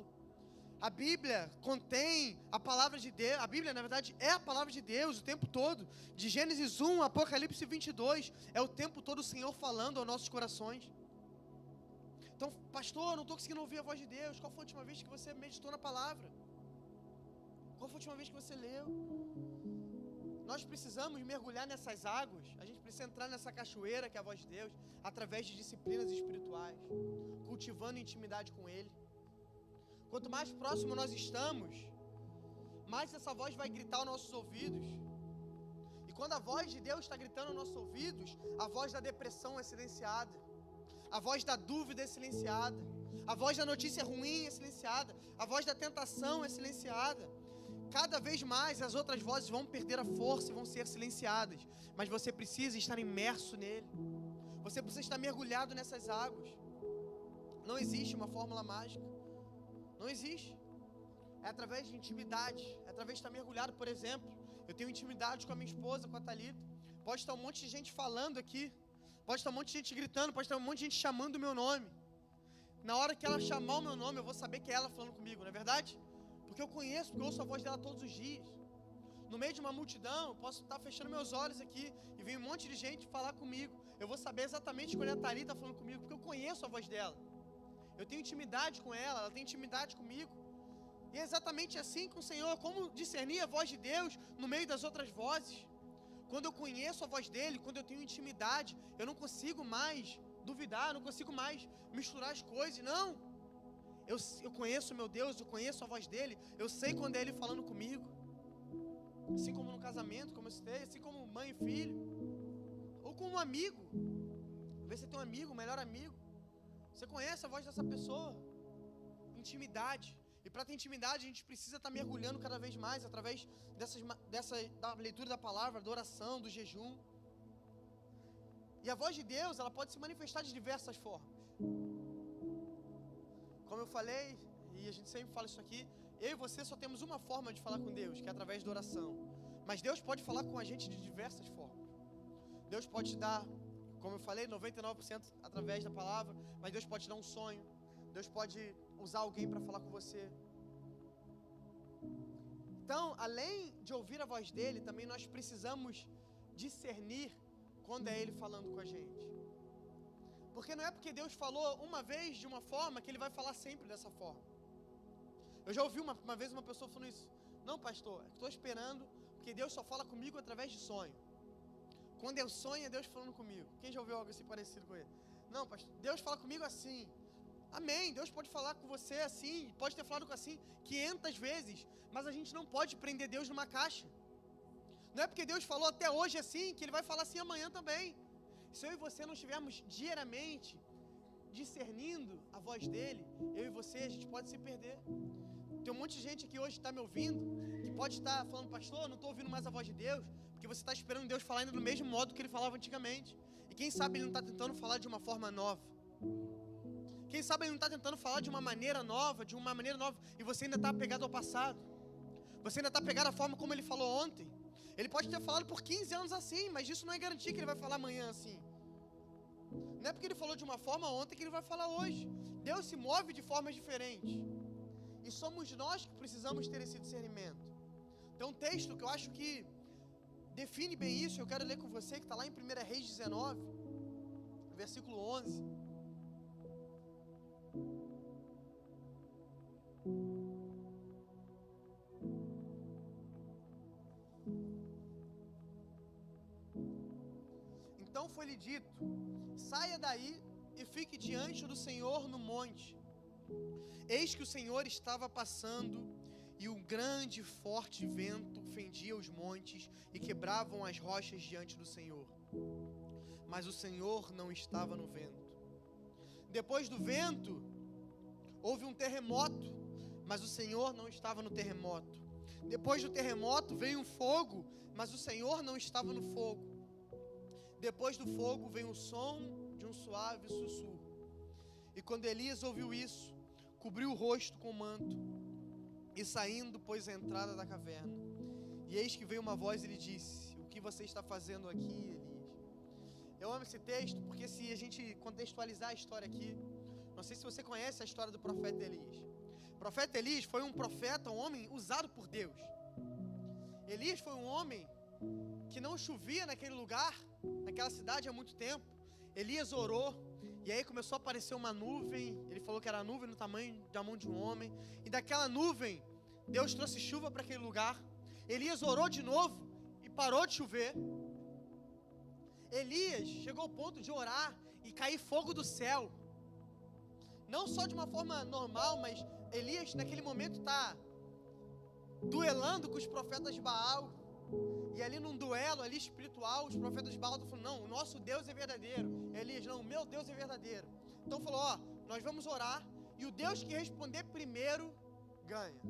[SPEAKER 1] A Bíblia contém a palavra de Deus. A Bíblia, na verdade, é a palavra de Deus o tempo todo. De Gênesis 1 a Apocalipse 22, é o tempo todo o Senhor falando aos nossos corações. Então, pastor, não estou conseguindo ouvir a voz de Deus. Qual foi a última vez que você meditou na palavra? Qual foi a última vez que você leu? Nós precisamos mergulhar nessas águas. A gente precisa entrar nessa cachoeira que é a voz de Deus, através de disciplinas espirituais, cultivando intimidade com Ele. Quanto mais próximo nós estamos, mais essa voz vai gritar aos nossos ouvidos. E quando a voz de Deus está gritando aos nossos ouvidos, a voz da depressão é silenciada, a voz da dúvida é silenciada, a voz da notícia ruim é silenciada, a voz da tentação é silenciada. Cada vez mais as outras vozes vão perder a força e vão ser silenciadas. Mas você precisa estar imerso nele. Você precisa estar mergulhado nessas águas. Não existe uma fórmula mágica. Não existe. É através de intimidade. É através de estar mergulhado. Por exemplo, eu tenho intimidade com a minha esposa, com a Thalita. Pode estar um monte de gente falando aqui. Pode estar um monte de gente gritando. Pode estar um monte de gente chamando o meu nome. Na hora que ela chamar o meu nome, eu vou saber que é ela falando comigo, não é verdade? Porque eu conheço, porque eu ouço a voz dela todos os dias. No meio de uma multidão, eu posso estar fechando meus olhos aqui e vem um monte de gente falar comigo. Eu vou saber exatamente quando a Thalita está falando comigo, porque eu conheço a voz dela. Eu tenho intimidade com ela, ela tem intimidade comigo. E é exatamente assim com o Senhor. Como discernir a voz de Deus no meio das outras vozes? Quando eu conheço a voz dele, quando eu tenho intimidade, eu não consigo mais duvidar, eu não consigo mais misturar as coisas, não. Eu conheço meu Deus, eu conheço a voz dele, eu sei quando é ele falando comigo. Assim como no casamento, como eu citei, assim como mãe e filho, ou como um amigo. Às vezes você tem um amigo, um melhor amigo, você conhece a voz dessa pessoa. Intimidade. E para ter intimidade a gente precisa estar mergulhando cada vez mais, através da leitura da palavra, da oração, do jejum. E a voz de Deus, ela pode se manifestar de diversas formas. Como eu falei, e a gente sempre fala isso aqui, eu e você só temos uma forma de falar com Deus, que é através da oração. Mas Deus pode falar com a gente de diversas formas. Deus pode te dar, como eu falei, 99% através da palavra, mas Deus pode te dar um sonho. Deus pode usar alguém para falar com você. Então, além de ouvir a voz dele, também nós precisamos discernir quando é ele falando com a gente. Porque não é porque Deus falou uma vez de uma forma que ele vai falar sempre dessa forma. Eu já ouvi uma vez uma pessoa falando isso. Não, pastor, estou esperando, porque Deus só fala comigo através de sonho. Quando eu sonho, é Deus falando comigo. Quem já ouviu algo assim parecido com ele? Não, pastor, Deus fala comigo assim. Amém, Deus pode falar com você assim, pode ter falado com assim 500 vezes, mas a gente não pode prender Deus numa caixa. Não é porque Deus falou até hoje assim, que Ele vai falar assim amanhã também. Se eu e você não estivermos diariamente discernindo a voz dele, eu e você, a gente pode se perder. Tem um monte de gente aqui hoje que está me ouvindo, que pode estar falando, pastor, não estou ouvindo mais a voz de Deus, porque você está esperando Deus falar ainda do mesmo modo que Ele falava antigamente. E quem sabe Ele não está tentando falar de uma forma nova. Quem sabe Ele não está tentando falar de uma maneira nova, e você ainda está apegado ao passado. Você ainda está apegado à forma como Ele falou ontem. Ele pode ter falado por 15 anos assim, mas isso não é garantia que Ele vai falar amanhã assim. Não é porque Ele falou de uma forma ontem que Ele vai falar hoje. Deus se move de formas diferentes. E somos nós que precisamos ter esse discernimento. Tem um texto que eu acho que define bem isso, eu quero ler com você, que está lá em 1 Reis 19, versículo 11. Então foi-lhe dito: saia daí e fique diante do Senhor no monte. Eis que o Senhor estava passando, e um grande e forte vento fendia os montes e quebravam as rochas diante do Senhor. Mas o Senhor não estava no vento. Depois do vento, houve um terremoto, mas o Senhor não estava no terremoto. Depois do terremoto veio um fogo, mas o Senhor não estava no fogo. Depois do fogo veio o som de um suave sussurro. E quando Elias ouviu isso, cobriu o rosto com o manto, e saindo, pôs a entrada da caverna. E eis que veio uma voz e lhe disse: o que você está fazendo aqui, Elias? Eu amo esse texto, porque se a gente contextualizar a história aqui, Não sei se você conhece a história do profeta Elias. O profeta Elias foi um profeta, um homem usado por Deus. Elias foi um homem que não chovia naquele lugar, naquela cidade há muito tempo. Elias orou, e aí começou a aparecer uma nuvem. Ele falou que era a nuvem no tamanho da mão de um homem. E daquela nuvem, Deus trouxe chuva para aquele lugar. Elias orou de novo e parou de chover. Elias chegou ao ponto de orar e cair fogo do céu. Não só de uma forma normal, mas Elias naquele momento está duelando com os profetas de Baal. E ali num duelo ali espiritual, os profetas de Baal estão falando, não, o nosso Deus é verdadeiro. Elias, não, o meu Deus é verdadeiro. Então falou, ó, nós vamos orar, e o Deus que responder primeiro, ganha.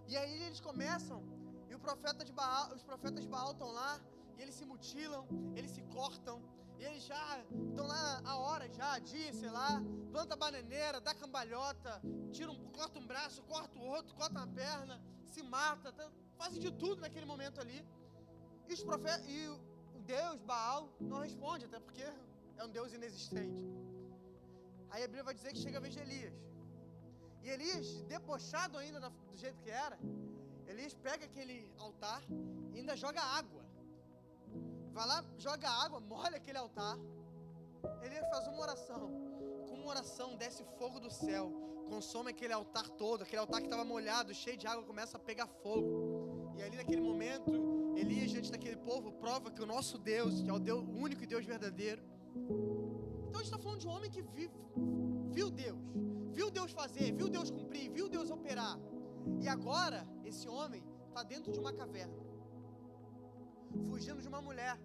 [SPEAKER 1] E aí eles começam, e os profetas de Baal estão lá, e eles se mutilam, eles se cortam, e eles já estão lá a horas, já há dias, sei lá, planta bananeira, dá cambalhota, corta um braço, corta o outro, corta uma perna, se mata, fazem de tudo naquele momento ali. E o Deus, Baal, não responde, até porque é um Deus inexistente. Aí a Bíblia vai dizer que chega a vez de Elias. E Elias, debochado ainda do jeito que era, Elias pega aquele altar e ainda joga água. Vai lá, joga água, molha aquele altar. Elias faz uma oração. Com uma oração desce fogo do céu, consome aquele altar todo. Aquele altar que estava molhado, cheio de água, começa a pegar fogo. E ali naquele momento, Elias, diante daquele povo, prova que o nosso Deus, que é o Deus, o único Deus verdadeiro. Então a gente está falando de um homem que viu Deus fazer, viu Deus cumprir, viu Deus operar. E agora, esse homem está dentro de uma caverna, fugindo de uma mulher,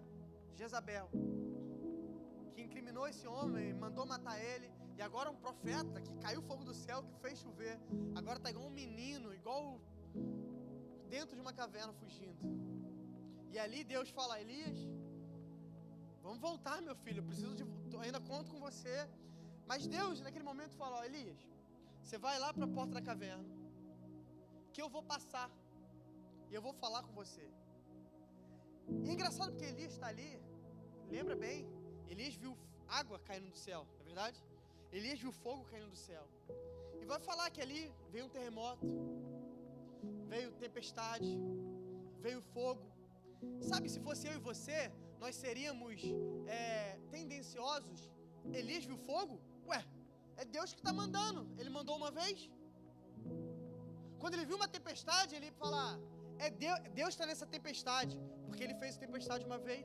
[SPEAKER 1] Jezabel, que incriminou esse homem, mandou matar ele. E agora um profeta que caiu fogo do céu, que fez chover, agora está igual um menino, igual dentro de uma caverna fugindo. E ali Deus fala, Elias, vamos voltar, meu filho, eu ainda conto com você. Mas Deus naquele momento fala, ó, Elias, você vai lá para a porta da caverna, que eu vou passar, e eu vou falar com você. E é engraçado porque Elias está ali, lembra bem, Elias viu água caindo do céu, não é verdade? Elias viu fogo caindo do céu. E vai falar que ali veio um terremoto, veio tempestade, veio fogo. Sabe, se fosse eu e você, nós seríamos tendenciosos. Elias viu fogo? Ué, é Deus que está mandando. Ele mandou uma vez. Quando ele viu uma tempestade, ele fala, Deus está nessa tempestade, porque ele fez a tempestade uma vez.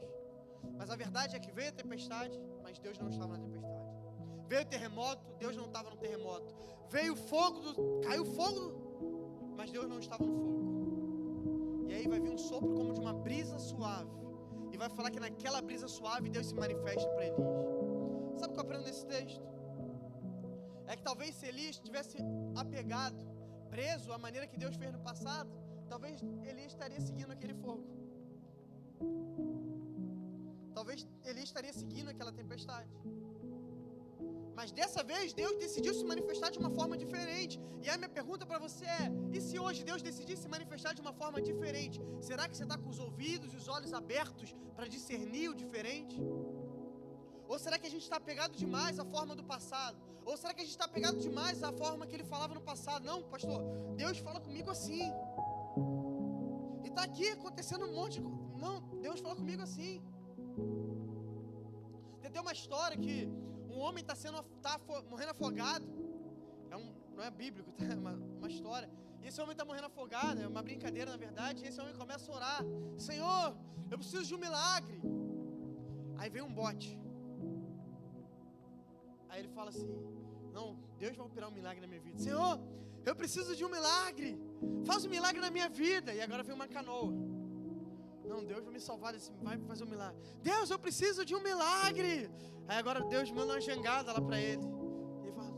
[SPEAKER 1] Mas a verdade é que veio a tempestade, mas Deus não estava na tempestade. Veio o terremoto, Deus não estava no terremoto. Veio fogo, caiu fogo, mas Deus não estava no fogo. E aí vai vir um sopro como de uma brisa suave. E vai falar que naquela brisa suave Deus se manifesta para Elias. Sabe o que eu aprendo nesse texto? É que talvez se Elias tivesse apegado, preso à maneira que Deus fez no passado, talvez Elias estaria seguindo aquele fogo. Talvez Elias estaria seguindo aquela tempestade. Mas dessa vez Deus decidiu se manifestar de uma forma diferente. E aí minha pergunta para você é, e se hoje Deus decidir se manifestar de uma forma diferente? Será que você está com os ouvidos e os olhos abertos para discernir o diferente? Ou será que a gente está apegado demais à forma do passado? Ou será que a gente está apegado demais à forma que ele falava no passado? Não, pastor, Deus fala comigo assim. E está aqui acontecendo um monte de... Não, Deus fala comigo assim. Tem uma história que um homem está morrendo afogado. Não é bíblico, tá? É uma história. E esse homem está morrendo afogado, é uma brincadeira na verdade. E esse homem começa a orar: Senhor, eu preciso de um milagre. Aí vem um bote. Aí ele fala assim: não, Deus vai operar um milagre na minha vida. Senhor, eu preciso de um milagre. Faz um milagre na minha vida. E agora vem uma canoa. Não, Deus vai me salvar, vai fazer um milagre. Deus, eu preciso de um milagre. Aí agora Deus manda uma jangada lá para ele. E ele fala: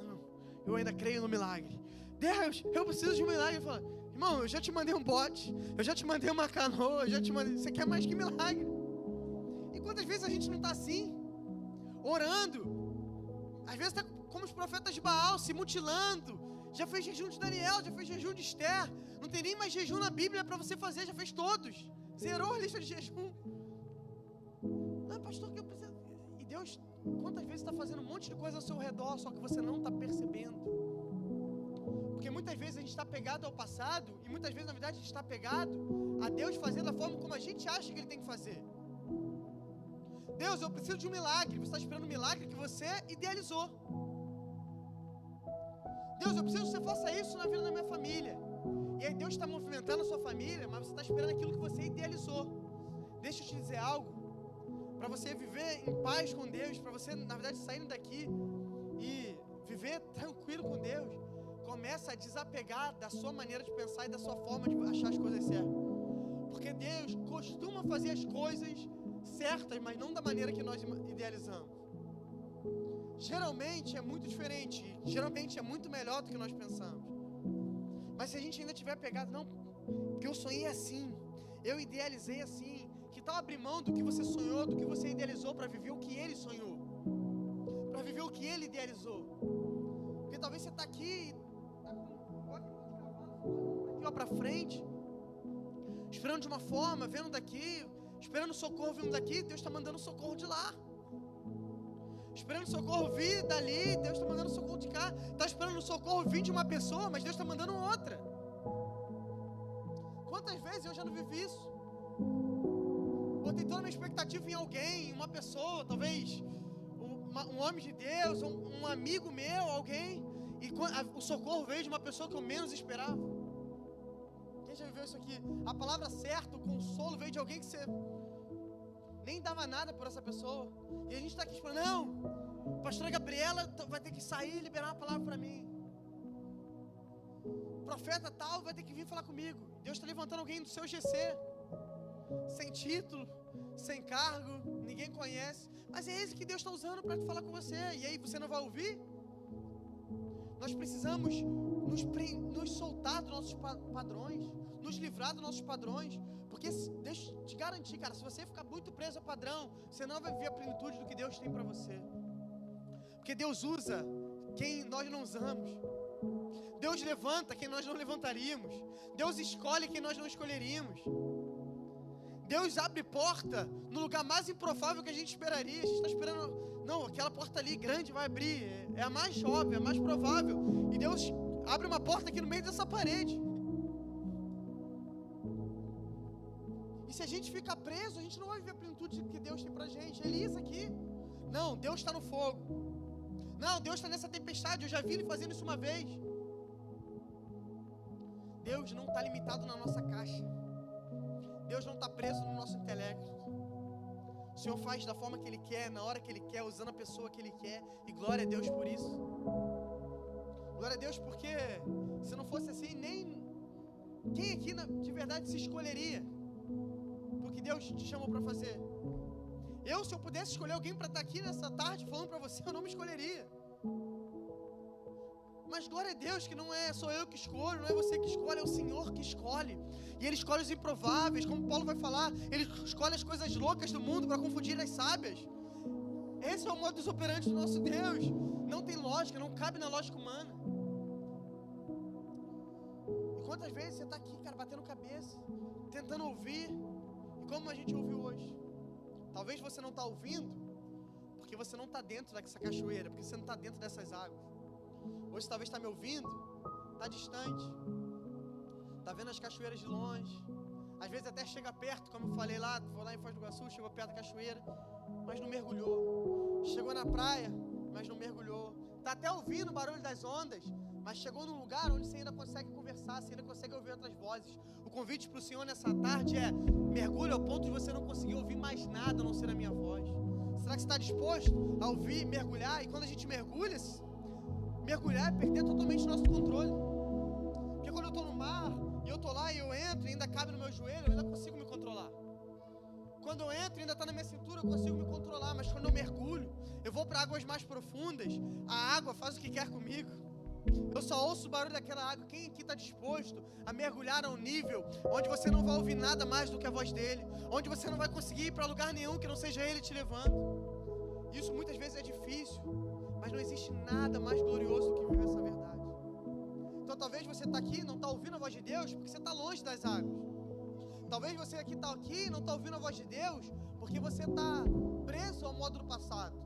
[SPEAKER 1] não, eu ainda creio no milagre. Deus, eu preciso de um milagre. Ele fala: irmão, eu já te mandei um bote, eu já te mandei uma canoa, eu já te mandei... Você quer mais que milagre? E quantas vezes a gente não está assim? Orando. Às vezes está como os profetas de Baal, se mutilando. Já fez jejum de Daniel, já fez jejum de Esther. Não tem nem mais jejum na Bíblia para você fazer, já fez todos. Zerou a lista de jejum. Não, pastor, que eu preciso... E Deus Quantas vezes você está fazendo um monte de coisa ao seu redor, só que você não está percebendo? Porque muitas vezes a gente está pegado ao passado, e muitas vezes, na verdade, a gente está pegado a Deus fazendo da forma como a gente acha que Ele tem que fazer. Deus, eu preciso de um milagre. Você está esperando um milagre que você idealizou. Deus, eu preciso que você faça isso na vida da minha família. E aí Deus está movimentando a sua família, mas você está esperando aquilo que você idealizou. Deixa eu te dizer algo. Para você viver em paz com Deus, para você, na verdade, sair daqui e viver tranquilo com Deus, começa a desapegar da sua maneira de pensar e da sua forma de achar as coisas certas. Porque Deus costuma fazer as coisas certas, mas não da maneira que nós idealizamos. Geralmente é muito diferente, geralmente é muito melhor do que nós pensamos. Mas se a gente ainda tiver pegado, não, porque eu sonhei assim, eu idealizei assim, que tal abrir mão do que você sonhou, do que você idealizou, para viver o que Ele sonhou, para viver o que Ele idealizou? Porque talvez você está aqui, aqui ó para frente, esperando de uma forma, vendo daqui, esperando socorro vindo daqui, Deus está mandando socorro de lá. Esperando socorro vir dali, Deus está mandando socorro de cá. Está esperando socorro vir de uma pessoa, mas Deus está mandando outra. Quantas vezes eu já não vivi isso? Botei toda a minha expectativa em alguém, uma pessoa, talvez um homem de Deus, um amigo meu, alguém, e o socorro veio de uma pessoa que eu menos esperava. Quem já viveu isso aqui? A palavra certa, o consolo veio de alguém que você nem dava nada por essa pessoa. E a gente está aqui esperando, não, a pastora Gabriela vai ter que sair e liberar uma palavra para mim. O profeta tal vai ter que vir falar comigo. Deus está levantando alguém do seu GC, sem título, sem cargo, ninguém conhece. Mas é esse que Deus está usando para falar com você. E aí você não vai ouvir? Nós precisamos nos soltar dos nossos padrões, nos livrar dos nossos padrões. Porque deixa eu te garantir, cara, se você ficar muito preso ao padrão, você não vai viver a plenitude do que Deus tem para você. Porque Deus usa quem nós não usamos. Deus levanta quem nós não levantaríamos. Deus escolhe quem nós não escolheríamos. Deus abre porta no lugar mais improvável que a gente esperaria. A gente está esperando, não, aquela porta ali grande vai abrir, é a mais óbvia, é a mais provável. E Deus abre uma porta aqui no meio dessa parede. E se a gente ficar preso, a gente não vai viver a plenitude que Deus tem pra gente. Elias aqui, não, Deus está no fogo. Não, Deus está nessa tempestade, eu já vi Ele fazendo isso uma vez. Deus não está limitado na nossa caixa. Deus não está preso no nosso intelecto. O Senhor faz da forma que Ele quer, na hora que Ele quer, usando a pessoa que Ele quer. E glória a Deus por isso. Glória a Deus porque se não fosse assim, nem quem aqui de verdade se escolheria porque Deus te chamou para fazer? Se eu pudesse escolher alguém para estar aqui nessa tarde falando para você, eu não me escolheria. Mas glória a Deus que não é só eu que escolho, não é você que escolhe, é o Senhor que escolhe. E Ele escolhe os improváveis, como Paulo vai falar, Ele escolhe as coisas loucas do mundo para confundir as sábias. Esse é o modus operandi do nosso Deus. Não tem lógica, não cabe na lógica humana. E quantas vezes você está aqui, cara, batendo cabeça, tentando ouvir, e como a gente ouviu hoje? Talvez você não está ouvindo, porque você não está dentro dessa cachoeira, porque você não está dentro dessas águas. Hoje talvez está me ouvindo, está distante, está vendo as cachoeiras de longe, às vezes até chega perto, como eu falei lá, foi lá em Foz do Iguaçu, chegou perto da cachoeira, mas não mergulhou. Chegou na praia, mas não mergulhou. Está até ouvindo o barulho das ondas, mas chegou num lugar onde você ainda consegue conversar, você ainda consegue ouvir outras vozes. O convite para o Senhor nessa tarde é: mergulhe ao ponto de você não conseguir ouvir mais nada a não ser a minha voz. Será que você está disposto a ouvir, mergulhar? E quando a gente mergulha é perder totalmente o nosso controle. Porque quando eu estou no mar, e eu estou lá e eu entro, e ainda cabe no meu joelho, eu ainda consigo me controlar. Quando eu entro, ainda está na minha cintura, eu consigo me controlar. Mas quando eu mergulho, eu vou para águas mais profundas, a água faz o que quer comigo. Eu só ouço o barulho daquela água. Quem aqui está disposto a mergulhar a um nível onde você não vai ouvir nada mais do que a voz dele, onde você não vai conseguir ir para lugar nenhum que não seja ele te levando? Isso muitas vezes é difícil, mas não existe nada mais glorioso do que viver essa verdade. Então talvez você está aqui e não está ouvindo a voz de Deus porque você está longe das águas. Talvez você está aqui e não está ouvindo a voz de Deus porque você está preso ao modo do passado,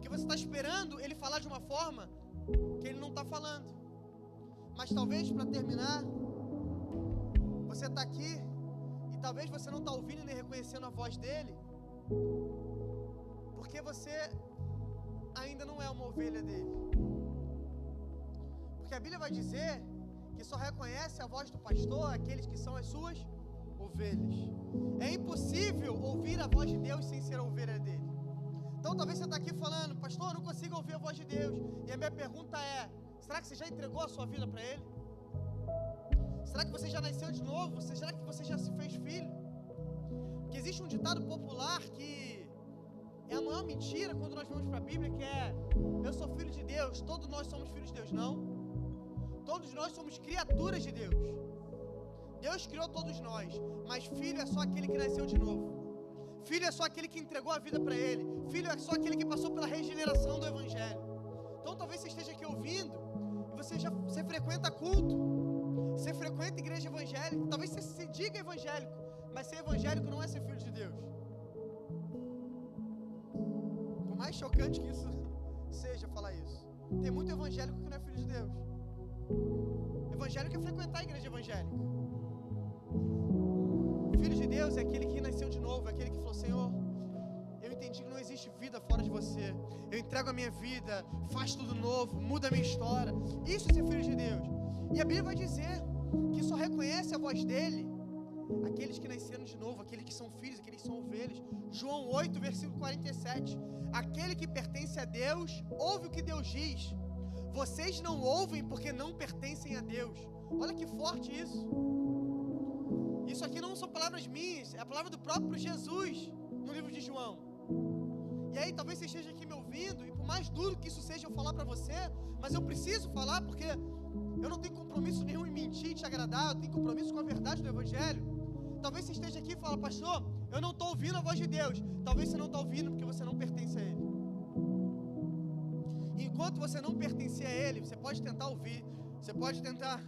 [SPEAKER 1] Porque você está esperando ele falar de uma forma que ele não está falando. Mas talvez, para terminar, você está aqui e talvez você não está ouvindo nem reconhecendo a voz dele, porque você ainda não é uma ovelha dele. Porque a Bíblia vai dizer que só reconhece a voz do pastor aqueles que são as suas ovelhas. É impossível ouvir a voz de Deus sem ser a ovelha dele. Então talvez você está aqui falando, pastor, eu não consigo ouvir a voz de Deus. E a minha pergunta é, será que você já entregou a sua vida para ele? Será que você já nasceu de novo? Será que você já se fez filho? Porque existe um ditado popular que é a maior mentira quando nós vamos para a Bíblia, que é, eu sou filho de Deus, todos nós somos filhos de Deus. Não. Todos nós somos criaturas de Deus. Deus criou todos nós, mas filho é só aquele que nasceu de novo. Filho é só aquele que entregou a vida para ele. Filho é só aquele que passou pela regeneração do Evangelho. Então talvez você esteja aqui ouvindo e você frequenta culto, você frequenta igreja evangélica, talvez você se diga evangélico, mas ser evangélico não é ser filho de Deus. Por mais chocante que isso seja falar isso, tem muito evangélico que não é filho de Deus. Evangélico é frequentar a igreja evangélica. Filho de Deus é aquele que nasceu de novo, é aquele que falou, Senhor, eu entendi que não existe vida fora de você, eu entrego a minha vida, faz tudo novo, muda a minha história. Isso é ser filho de Deus. E a Bíblia vai dizer que só reconhece a voz dele aqueles que nasceram de novo, aqueles que são filhos, aqueles que são ovelhas. João 8, versículo 47. Aquele que pertence a Deus, ouve o que Deus diz. Vocês não ouvem porque não pertencem a Deus. Olha que forte isso. Isso aqui não são palavras minhas, é a palavra do próprio Jesus no livro de João. E aí talvez você esteja aqui me ouvindo, e por mais duro que isso seja eu falar para você, mas eu preciso falar porque eu não tenho compromisso nenhum em mentir e te agradar, eu tenho compromisso com a verdade do Evangelho. Talvez você esteja aqui e fala, pastor, eu não estou ouvindo a voz de Deus. Talvez você não está ouvindo porque você não pertence a Ele. Enquanto você não pertencer a Ele, você pode tentar ouvir, você pode tentar,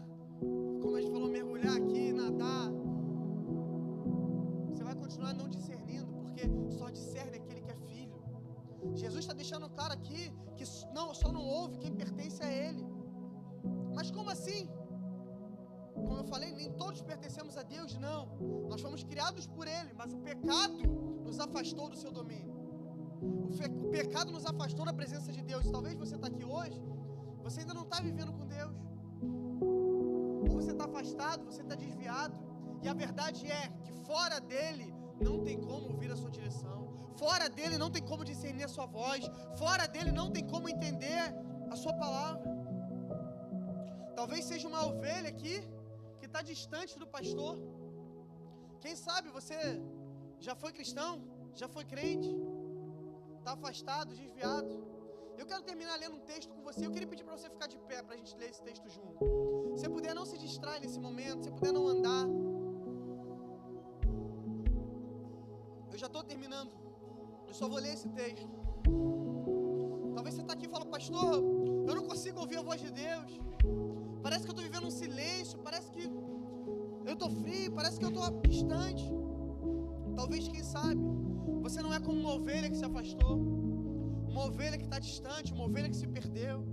[SPEAKER 1] como a gente falou, mergulhar aqui, nadar. Você vai continuar não discernindo, porque só discerne aquele que é filho. Jesus está deixando claro aqui que só não ouve quem pertence a Ele. Mas como assim? Como eu falei, nem todos pertencemos a Deus, não. Nós fomos criados por Ele, mas o pecado nos afastou do seu domínio. O pecado nos afastou da presença de Deus. Talvez você está aqui hoje, você ainda não está vivendo com Deus. Ou você está afastado, você está desviado. E a verdade é que fora dele não tem como ouvir a sua direção. Fora dele não tem como discernir a sua voz. Fora dele não tem como entender a sua palavra. Talvez seja uma ovelha aqui que está distante do pastor. Quem sabe você já foi cristão, já foi crente, está afastado, desviado. Eu quero terminar lendo um texto com você. Eu queria pedir para você ficar de pé para a gente ler esse texto junto. Se puder não se distrair nesse momento, se puder não andar. Eu já estou terminando. Eu só vou ler esse texto. Talvez você está aqui e fala, pastor, eu não consigo ouvir a voz de Deus. Parece que eu estou vivendo um silêncio, parece que eu estou frio, parece que eu estou distante. Talvez, quem sabe, você não é como uma ovelha que se afastou, uma ovelha que está distante, uma ovelha que se perdeu.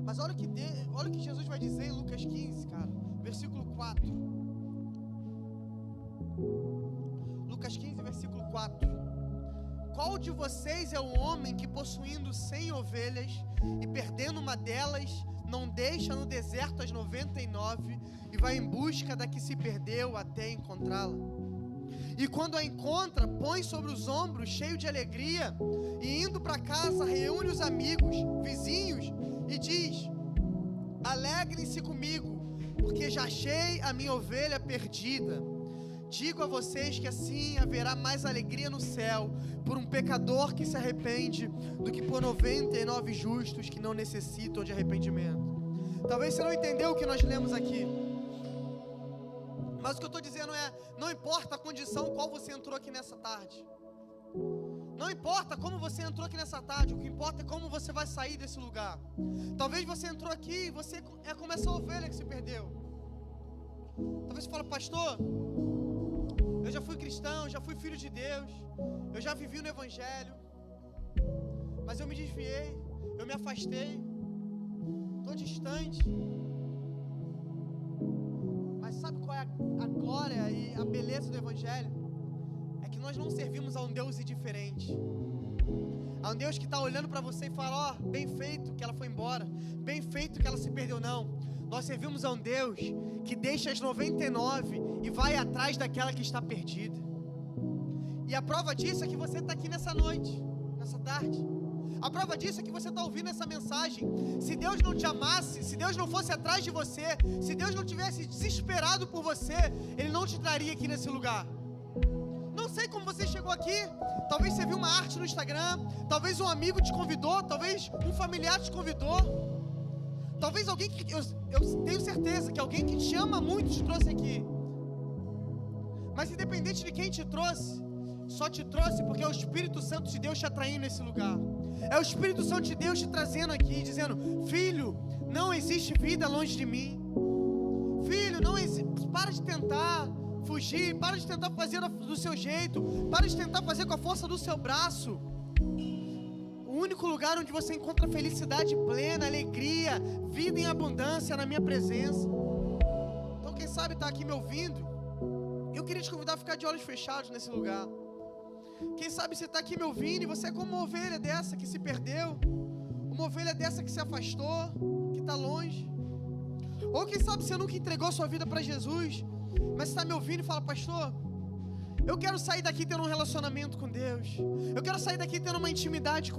[SPEAKER 1] Mas olha o que Jesus vai dizer em Lucas 15, cara, versículo 4. Lucas 15, versículo 4. Qual de vocês é o homem que, possuindo 100 ovelhas e perdendo uma delas, não deixa no deserto as 99 e vai em busca da que se perdeu até encontrá-la? E quando a encontra, põe sobre os ombros, cheio de alegria, e indo para casa, reúne os amigos, vizinhos, e diz: alegrem-se comigo, porque já achei a minha ovelha perdida. Digo a vocês que assim haverá mais alegria no céu por um pecador que se arrepende do que por 99 justos que não necessitam de arrependimento. Talvez você não entendeu o que nós lemos aqui, mas o que eu estou dizendo é, não importa a condição qual você entrou aqui nessa tarde, não importa como você entrou aqui nessa tarde, o que importa é como você vai sair desse lugar. Talvez você entrou aqui e você é como essa ovelha que se perdeu. Talvez você fale, pastor, eu já fui cristão, já fui filho de Deus, eu já vivi no Evangelho, mas eu me desviei, eu me afastei, estou distante. Mas sabe qual é a glória e a beleza do Evangelho? É que nós não servimos a um Deus indiferente, a um Deus que está olhando para você e fala: ó, bem feito que ela foi embora, bem feito que ela se perdeu. Não, nós servimos a um Deus que deixa as 99 e vai atrás daquela que está perdida. E a prova disso é que você está aqui nessa noite, nessa tarde. A prova disso é que você está ouvindo essa mensagem. Se Deus não te amasse, se Deus não fosse atrás de você, se Deus não tivesse desesperado por você, Ele não te traria aqui nesse lugar. Não sei como você chegou aqui. Talvez você viu uma arte no Instagram, talvez um amigo te convidou, talvez um familiar te convidou, talvez alguém que eu tenho certeza que alguém que te ama muito te trouxe aqui. Mas independente de quem te trouxe, só te trouxe porque é o Espírito Santo de Deus te atraindo nesse lugar. É o Espírito Santo de Deus te trazendo aqui, dizendo: filho, não existe vida longe de mim. Filho, não existe. Para de tentar fugir, para de tentar fazer do seu jeito, para de tentar fazer com a força do seu braço. O único lugar onde você encontra felicidade plena, alegria, vida em abundância é na minha presença. Então quem sabe está aqui me ouvindo, eu queria te convidar a ficar de olhos fechados nesse lugar. Quem sabe você está aqui me ouvindo e você é como uma ovelha dessa que se perdeu, uma ovelha dessa que se afastou, que está longe. Ou quem sabe você nunca entregou sua vida para Jesus, mas está me ouvindo e fala: pastor, eu quero sair daqui tendo um relacionamento com Deus, eu quero sair daqui tendo uma intimidade com